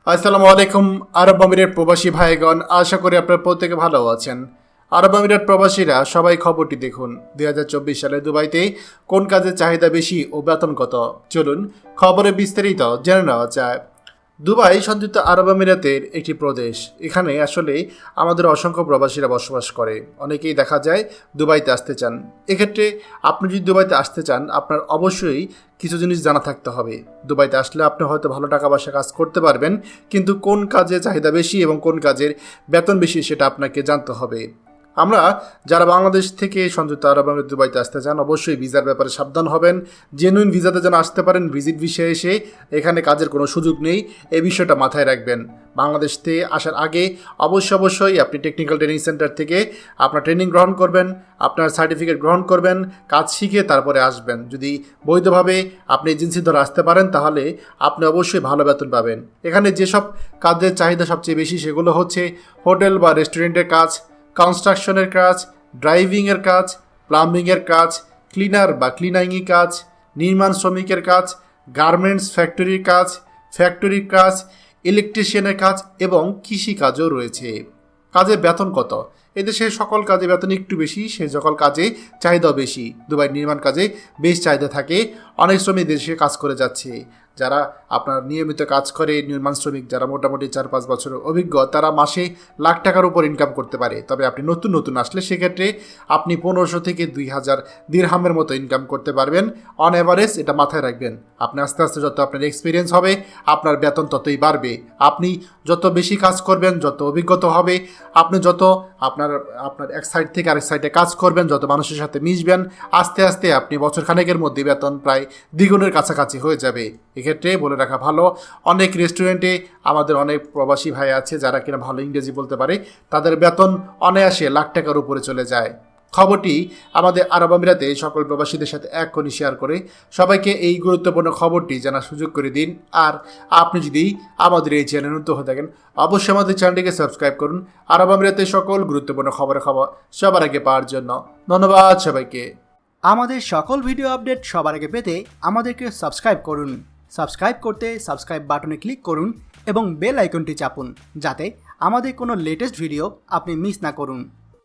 আসসালামু আলাইকুম আরব আমিরের প্রবাসী ভাইগণ, আশা করি আপনারা প্রত্যেকে ভালো আছেন। আরব আমিরের প্রবাসীরা সবাই খবরটি দেখুন। 2024 সালে দুবাইতে কোন কাজের চাহিদা বেশি ও বেতন কত, চলুন খবরে বিস্তারিত জেনে নেওয়া যায়। দুবাই সংযুক্ত আরব আমিরাতের একটি প্রদেশ। এখানে আসলে আমাদের অসংখ্য প্রবাসীরা বসবাস করে। অনেকেই দেখা যায় দুবাইতে আসতে চান। এক্ষেত্রে আপনি যদি দুবাইতে আসতে চান, আপনার অবশ্যই কিছু জিনিস জানা থাকতে হবে। দুবাইতে আসলে আপনি হয়তো ভালো টাকা পয়সা কাজ করতে পারবেন, কিন্তু কোন কাজে চাহিদা বেশি এবং কোন কাজের বেতন বেশি সেটা আপনাকে জানতে হবে। আমরা যারা বাংলাদেশ থেকে সংযুক্ত আরব আমিরাত দুবাইতে আসতে চান, অবশ্যই ভিসার ব্যাপারে সাবধান হবেন। জেনুইন ভিসাতে যেন আসতে পারেন। ভিজিট ভিসা এসে এখানে কাজের কোনো সুযোগ নেই, এই বিষয়টা মাথায় রাখবেন। বাংলাদেশ থেকে আসার আগে অবশ্যই আপনি টেকনিক্যাল ট্রেনিং সেন্টার থেকে আপনার ট্রেনিং গ্রহণ করবেন, আপনার সার্টিফিকেট গ্রহণ করবেন, কাজ শিখে তারপরে আসবেন। যদি বৈধভাবে আপনি এজেন্সি ধরে আসতে পারেন, তাহলে আপনি অবশ্যই ভালো বেতন পাবেন। এখানে যেসব কাজের চাহিদা সবচেয়ে বেশি সেগুলো হচ্ছে হোটেল বা রেস্টুরেন্টের কাজ, কনস্ট্রাকশনের কাজ, ড্রাইভিংয়ের কাজ, প্লাম্বিংয়ের কাজ, ক্লিনার বা ক্লিনাইংয়ের কাজ, নির্মাণ শ্রমিকের কাজ, গার্মেন্টস ফ্যাক্টরির কাজ, ইলেকট্রিশিয়ানের কাজ এবং কৃষিকাজও রয়েছে। কাজের বেতন কত? এদেশের সকল কাজে বেতন একটু বেশি, সে সকল কাজে চাহিদাও বেশি। দুবাই নির্মাণ কাজে বেশ চাহিদা থাকে। অনেক শ্রমিক দেশে কাজ করে যাচ্ছে। যারা আপনার নিয়মিত কাজ করে, নির্মাণ শ্রমিক যারা মোটামুটি 4-5 বছরের অভিজ্ঞ, তারা মাসে লাখ টাকার উপর ইনকাম করতে পারে। তবে আপনি নতুন আসলে সেক্ষেত্রে আপনি 1500 থেকে 2000 দিরহামের মতো ইনকাম করতে পারবেন অন অ্যাভারেজ। এটা মাথায় রাখবেন। আপনি আস্তে আস্তে যত আপনার এক্সপিরিয়েন্স হবে, আপনার বেতন ততই বাড়বে। আপনি যত বেশি কাজ করবেন, যত অভিজ্ঞতা হবে, আপনি যত আপনার এক সাইড থেকে আরেক সাইডে কাজ করবেন, যত মানুষের সাথে মিশবেন, আস্তে আস্তে আপনি বছর খানেকের মধ্যে বেতন প্রায় দ্বিগুণের কাছাকাছি হয়ে যাবে। এক্ষেত্রে বলে রাখা ভালো, অনেক রেস্টুরেন্টে আমাদের অনেক প্রবাসী ভাই আছে যারা কিনা ভালো ইংরেজি বলতে পারে, তাদের বেতন অনায়াসে লাখ টাকার উপরে চলে যায়। খবরটি আমাদের আরব আমিরাতে সকল প্রবাসীদের সাথে এক্ষুনি শেয়ার করে সবাইকে এই গুরুত্বপূর্ণ খবরটি জানার সুযোগ করে দিন। আর আপনি যদি আমাদের এই চ্যানেল নতুন হয়ে থাকেন, অবশ্যই আমাদের চ্যানেলটিকে সাবস্ক্রাইব করুন আরব আমিরাতে সকল গুরুত্বপূর্ণ খবর সবার আগে পাওয়ার জন্য। ধন্যবাদ সবাইকে। আমাদের সকল ভিডিও আপডেট সবার আগে পেতে আমাদেরকে সাবস্ক্রাইব করুন। সাবস্ক্রাইব করতে সাবস্ক্রাইব বাটনে ক্লিক করুন এবং বেল আইকনটি চাপুন, যাতে আমাদের কোনো লেটেস্ট ভিডিও আপনি মিস না করুন।